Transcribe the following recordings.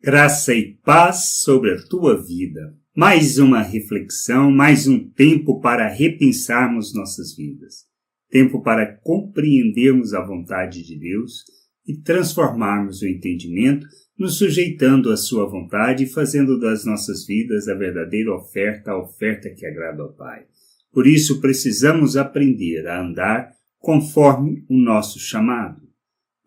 Graça e paz sobre a tua vida. Mais uma reflexão, mais um tempo para repensarmos nossas vidas. Tempo para compreendermos a vontade de Deus e transformarmos o entendimento, nos sujeitando à sua vontade e fazendo das nossas vidas a verdadeira oferta, a oferta que agrada ao Pai. Por isso precisamos aprender a andar conforme o nosso chamado.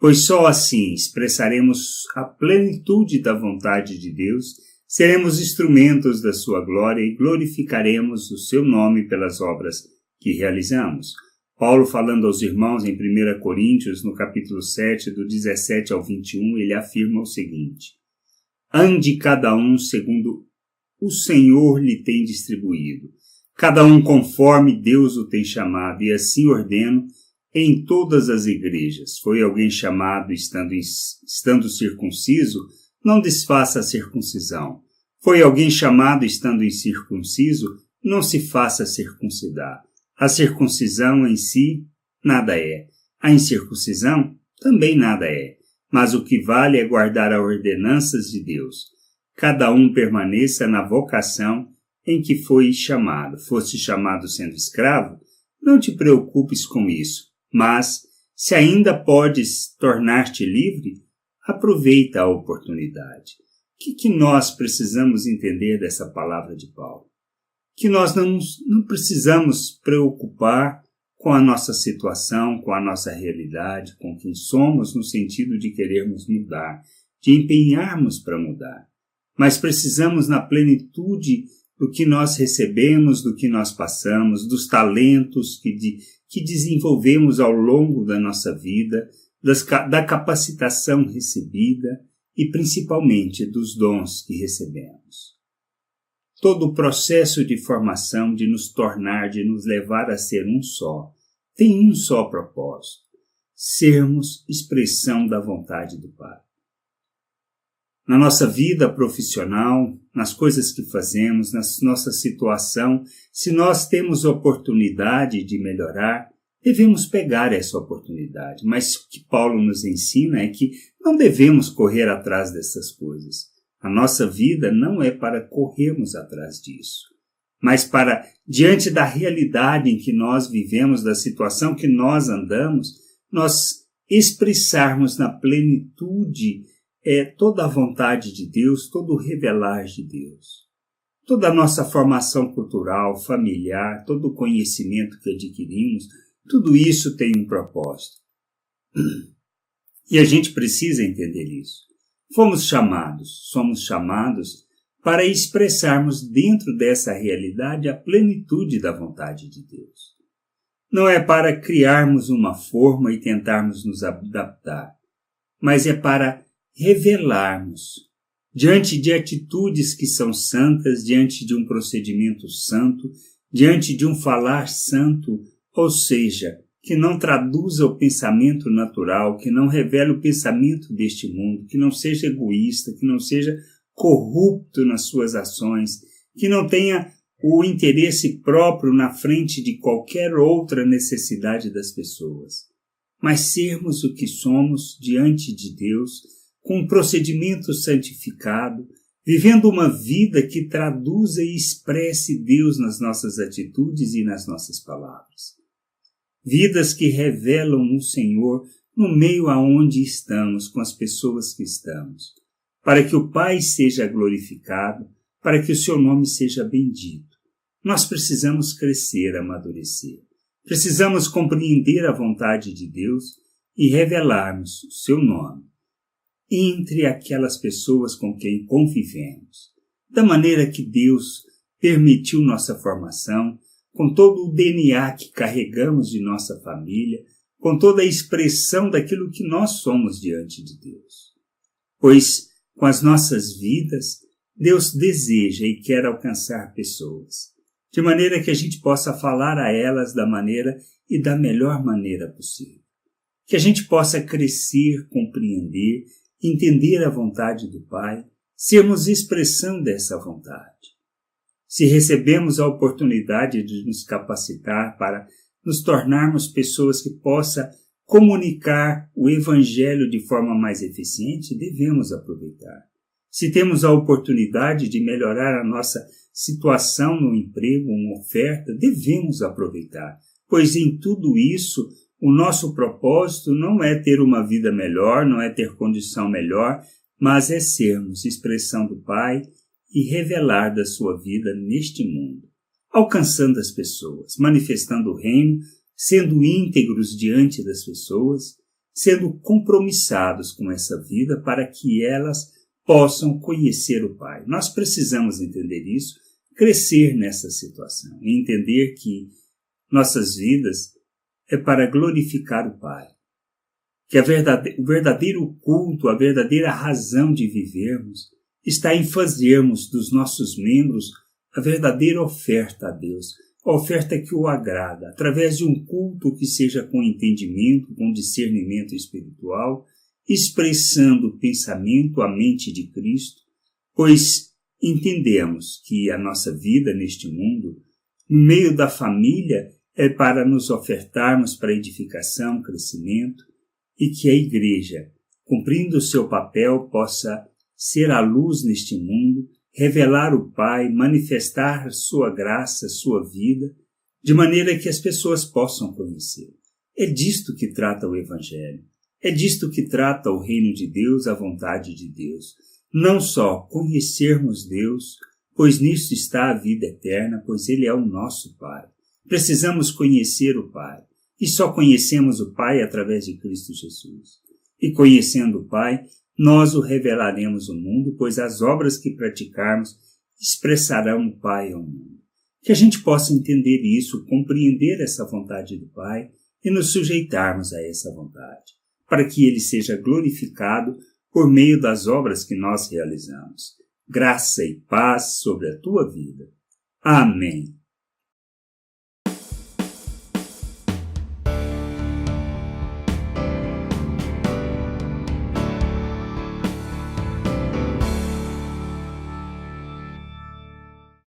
Pois só assim expressaremos a plenitude da vontade de Deus, seremos instrumentos da sua glória e glorificaremos o seu nome pelas obras que realizamos. Paulo, falando aos irmãos em 1 Coríntios, no capítulo 7, do 17 ao 21, ele afirma o seguinte: ande cada um segundo o Senhor lhe tem distribuído, cada um conforme Deus o tem chamado, e assim ordeno em todas as igrejas. Foi alguém chamado estando circunciso? Não desfaça a circuncisão. Foi alguém chamado estando incircunciso? Não se faça circuncidar. A circuncisão em si nada é. A incircuncisão também nada é. Mas o que vale é guardar as ordenanças de Deus. Cada um permaneça na vocação em que foi chamado. Foste chamado sendo escravo? Não te preocupes com isso. Mas, se ainda podes tornar-te livre, aproveita a oportunidade. O que nós precisamos entender dessa palavra de Paulo? Que nós não precisamos preocupar com a nossa situação, com a nossa realidade, com quem somos, no sentido de querermos mudar, de empenharmos para mudar. Mas precisamos, na plenitude do que nós recebemos, do que nós passamos, dos talentos que desenvolvemos ao longo da nossa vida, da capacitação recebida e principalmente dos dons que recebemos. Todo o processo de formação, de nos tornar, de nos levar a ser um só, tem um só propósito: sermos expressão da vontade do Pai. Na nossa vida profissional, nas coisas que fazemos, na nossa situação, se nós temos oportunidade de melhorar, devemos pegar essa oportunidade. Mas o que Paulo nos ensina é que não devemos correr atrás dessas coisas. A nossa vida não é para corrermos atrás disso, mas para, diante da realidade em que nós vivemos, da situação que nós andamos, nós expressarmos na plenitude toda a vontade de Deus, todo o revelar de Deus. Toda a nossa formação cultural, familiar, todo o conhecimento que adquirimos, tudo isso tem um propósito. E a gente precisa entender isso. Somos chamados para expressarmos dentro dessa realidade a plenitude da vontade de Deus. Não é para criarmos uma forma e tentarmos nos adaptar, mas é para revelarmos, diante de atitudes que são santas, diante de um procedimento santo, diante de um falar santo, ou seja, que não traduza o pensamento natural, que não revele o pensamento deste mundo, que não seja egoísta, que não seja corrupto nas suas ações, que não tenha o interesse próprio na frente de qualquer outra necessidade das pessoas, mas sermos o que somos diante de Deus, com um procedimento santificado, vivendo uma vida que traduza e expresse Deus nas nossas atitudes e nas nossas palavras. Vidas que revelam o Senhor no meio aonde estamos, com as pessoas que estamos, para que o Pai seja glorificado, para que o seu nome seja bendito. Nós precisamos crescer, amadurecer. Precisamos compreender a vontade de Deus e revelarmos o seu nome entre aquelas pessoas com quem convivemos, da maneira que Deus permitiu nossa formação, com todo o DNA que carregamos de nossa família, com toda a expressão daquilo que nós somos diante de Deus. Pois, com as nossas vidas, Deus deseja e quer alcançar pessoas, de maneira que a gente possa falar a elas da maneira e da melhor maneira possível. Que a gente possa crescer, compreender, entender a vontade do Pai, sermos expressão dessa vontade. Se recebemos a oportunidade de nos capacitar para nos tornarmos pessoas que possam comunicar o Evangelho de forma mais eficiente, devemos aproveitar. Se temos a oportunidade de melhorar a nossa situação no emprego, uma oferta, devemos aproveitar, pois em tudo isso o nosso propósito não é ter uma vida melhor, não é ter condição melhor, mas é sermos expressão do Pai e revelar da sua vida neste mundo, alcançando as pessoas, manifestando o reino, sendo íntegros diante das pessoas, sendo compromissados com essa vida para que elas possam conhecer o Pai. Nós precisamos entender isso, crescer nessa situação e entender que nossas vidas é para glorificar o Pai. Que o verdadeiro culto, a verdadeira razão de vivermos está em fazermos dos nossos membros a verdadeira oferta a Deus, a oferta que o agrada, através de um culto que seja com entendimento, com discernimento espiritual, expressando o pensamento, a mente de Cristo, pois entendemos que a nossa vida neste mundo, no meio da família, é para nos ofertarmos para edificação, crescimento, e que a Igreja, cumprindo o seu papel, possa ser a luz neste mundo, revelar o Pai, manifestar sua graça, sua vida, de maneira que as pessoas possam conhecer. É disto que trata o Evangelho. É disto que trata o reino de Deus, a vontade de Deus. Não só conhecermos Deus, pois nisso está a vida eterna, pois Ele é o nosso Pai. Precisamos conhecer o Pai. E só conhecemos o Pai através de Cristo Jesus. E conhecendo o Pai, nós o revelaremos ao mundo, pois as obras que praticarmos expressarão o Pai ao mundo. Que a gente possa entender isso, compreender essa vontade do Pai e nos sujeitarmos a essa vontade, para que Ele seja glorificado por meio das obras que nós realizamos. Graça e paz sobre a tua vida. Amém.